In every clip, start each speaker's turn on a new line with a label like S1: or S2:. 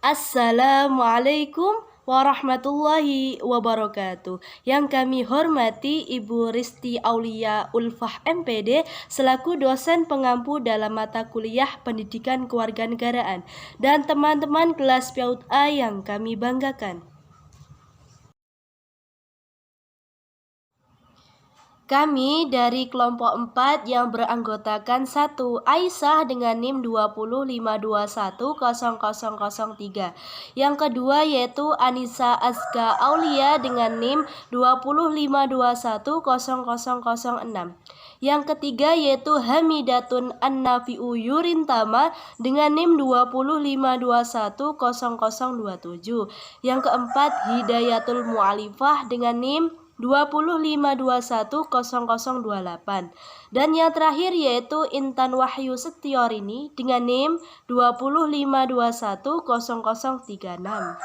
S1: Assalamualaikum warahmatullahi wabarakatuh. Yang kami hormati Ibu Risti Aulia Ulfah MPD selaku dosen pengampu dalam mata kuliah Pendidikan Kewarganegaraan dan teman-teman kelas PAUD A yang kami banggakan. Kami dari kelompok 4 yang beranggotakan 1 Aisyah dengan NIM 205210003. Yang kedua yaitu Anissa Azka Aulia dengan NIM 205210006. Yang ketiga yaitu Hamidatun An-Nafi'u Yurintama dengan NIM 205210027. Yang keempat Hidayatul Mu'alifah dengan NIM 205210028. Dan yang terakhir yaitu Intan Wahyu Setiorini dengan NIM 205210036.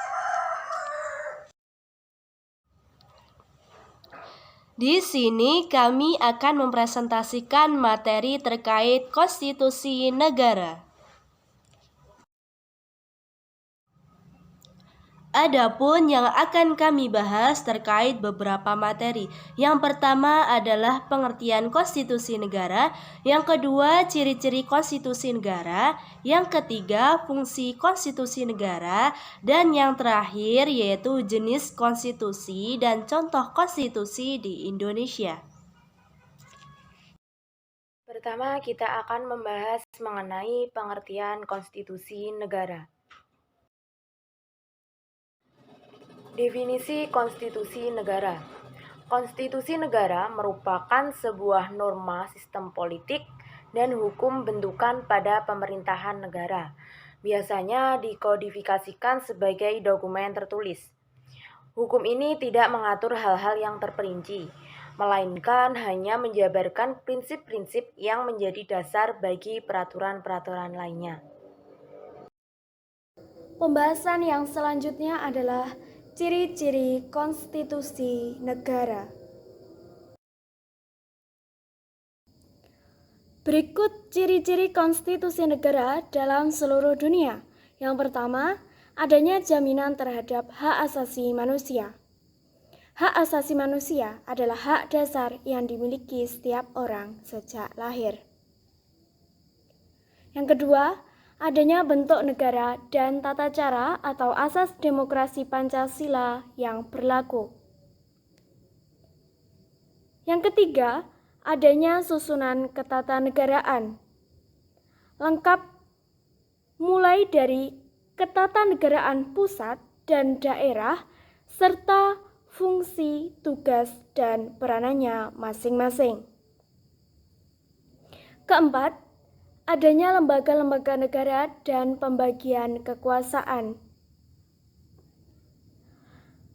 S1: Di sini kami akan mempresentasikan materi terkait konstitusi negara. Adapun yang akan kami bahas terkait beberapa materi. Yang pertama adalah pengertian konstitusi negara, yang kedua ciri-ciri konstitusi negara, yang ketiga fungsi konstitusi negara, dan yang terakhir yaitu jenis konstitusi dan contoh konstitusi di Indonesia.
S2: Pertama, kita akan membahas mengenai pengertian konstitusi negara. Definisi konstitusi negara. Konstitusi negara merupakan sebuah norma sistem politik dan hukum bentukan pada pemerintahan negara. Biasanya dikodifikasikan sebagai dokumen tertulis. Hukum ini tidak mengatur hal-hal yang terperinci, melainkan hanya menjabarkan prinsip-prinsip yang menjadi dasar bagi peraturan-peraturan lainnya.
S3: Pembahasan yang selanjutnya adalah ciri-ciri konstitusi negara. Berikut ciri-ciri konstitusi negara dalam seluruh dunia. Yang pertama, adanya jaminan terhadap hak asasi manusia. Hak asasi manusia adalah hak dasar yang dimiliki setiap orang sejak lahir. Yang kedua, adanya bentuk negara dan tata cara atau asas demokrasi Pancasila yang berlaku. Yang ketiga, adanya susunan ketatanegaraan lengkap mulai dari ketatanegaraan pusat dan daerah serta fungsi, tugas, dan peranannya masing-masing. Keempat, adanya lembaga-lembaga negara dan pembagian kekuasaan.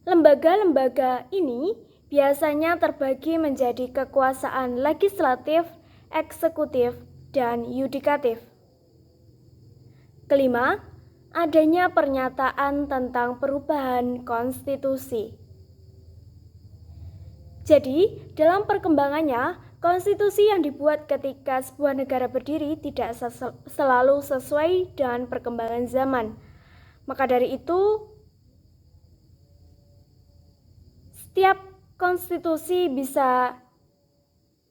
S3: Lembaga-lembaga ini biasanya terbagi menjadi kekuasaan legislatif, eksekutif, dan yudikatif. Kelima, adanya pernyataan tentang perubahan konstitusi. Jadi, dalam perkembangannya, konstitusi yang dibuat ketika sebuah negara berdiri tidak selalu sesuai dengan perkembangan zaman. Maka dari itu, setiap konstitusi bisa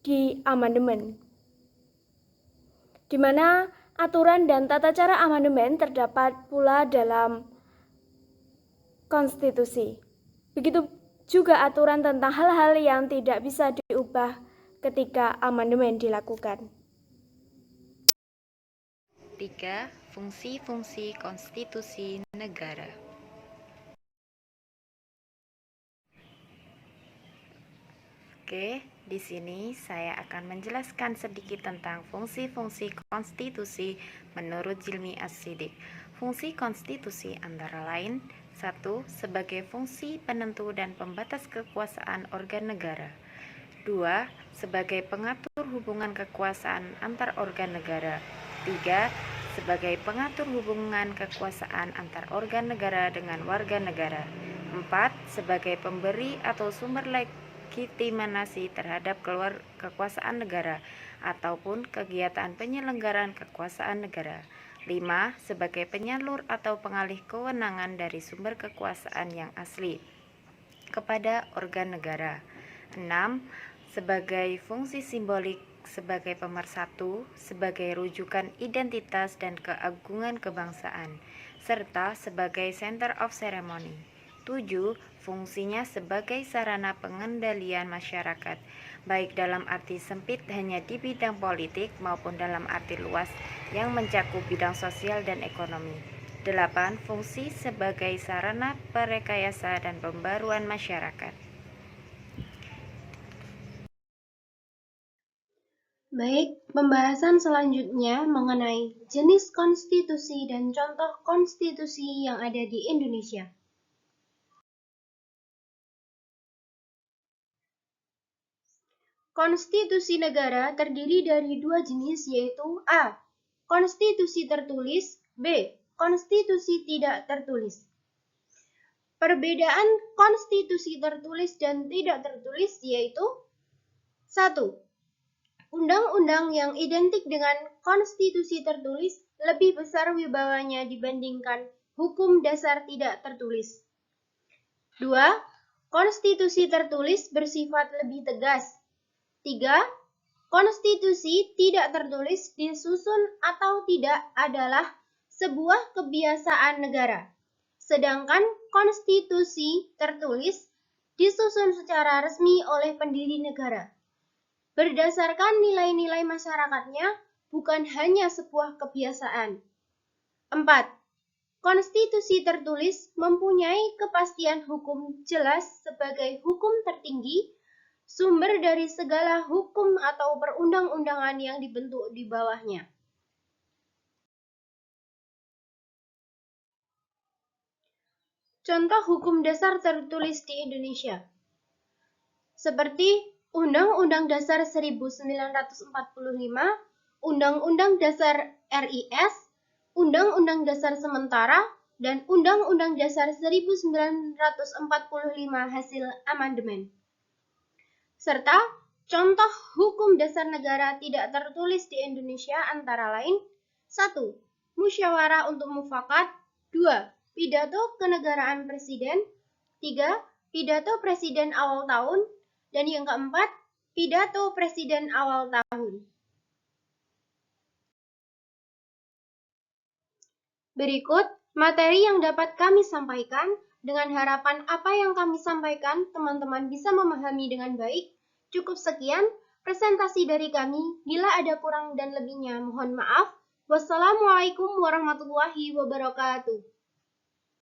S3: diamandemen, di mana aturan dan tata cara amandemen terdapat pula dalam konstitusi. Begitu juga aturan tentang hal-hal yang tidak bisa diubah ketika amandemen dilakukan.
S4: 3. Fungsi-fungsi konstitusi negara. Oke, di sini saya akan menjelaskan sedikit tentang fungsi-fungsi konstitusi menurut Jilmi As-Siddiq. Fungsi konstitusi antara lain: 1. Sebagai fungsi penentu dan pembatas kekuasaan organ negara. 2. Sebagai pengatur hubungan kekuasaan antar organ negara. 3. Sebagai pengatur hubungan kekuasaan antar organ negara dengan warga negara. 4. Sebagai pemberi atau sumber legitimasi terhadap kekuasaan negara. ataupun kegiatan penyelenggaraan kekuasaan negara. 5. Sebagai penyalur atau pengalih kewenangan dari sumber kekuasaan yang asli kepada organ negara. 6. Sebagai fungsi simbolik sebagai pemersatu, sebagai rujukan identitas dan keagungan kebangsaan, serta sebagai center of ceremony. 7. Fungsinya sebagai sarana pengendalian masyarakat, baik dalam arti sempit hanya di bidang politik maupun dalam arti luas yang mencakup bidang sosial dan ekonomi. 8. Fungsi sebagai sarana perekayasa dan pembaruan masyarakat.
S1: Baik, pembahasan selanjutnya mengenai jenis konstitusi dan contoh konstitusi yang ada di Indonesia. Konstitusi negara terdiri dari dua jenis, yaitu A. Konstitusi tertulis, B. Konstitusi tidak tertulis. Perbedaan konstitusi tertulis dan tidak tertulis yaitu 1. Undang-undang yang identik dengan konstitusi tertulis lebih besar wibawanya dibandingkan hukum dasar tidak tertulis. 2. Konstitusi tertulis bersifat lebih tegas. 3. Konstitusi tidak tertulis disusun atau tidak adalah sebuah kebiasaan negara, sedangkan konstitusi tertulis disusun secara resmi oleh pendiri negara, berdasarkan nilai-nilai masyarakatnya, bukan hanya sebuah kebiasaan. 4. Konstitusi tertulis mempunyai kepastian hukum jelas sebagai hukum tertinggi, sumber dari segala hukum atau perundang-undangan yang dibentuk di bawahnya. Contoh hukum dasar tertulis di Indonesia, seperti Undang-Undang Dasar 1945, Undang-Undang Dasar RIS, Undang-Undang Dasar Sementara, dan Undang-Undang Dasar 1945 hasil amandemen. Serta contoh hukum dasar negara tidak tertulis di Indonesia antara lain 1. Musyawarah untuk mufakat. 2. Pidato kenegaraan presiden. 3. Pidato presiden awal tahun. Dan yang keempat, pidato presiden awal tahun. Berikut materi yang dapat kami sampaikan. Dengan harapan apa yang kami sampaikan, teman-teman bisa memahami dengan baik. Cukup sekian presentasi dari kami. Bila ada kurang dan lebihnya, mohon maaf. Wassalamualaikum warahmatullahi wabarakatuh.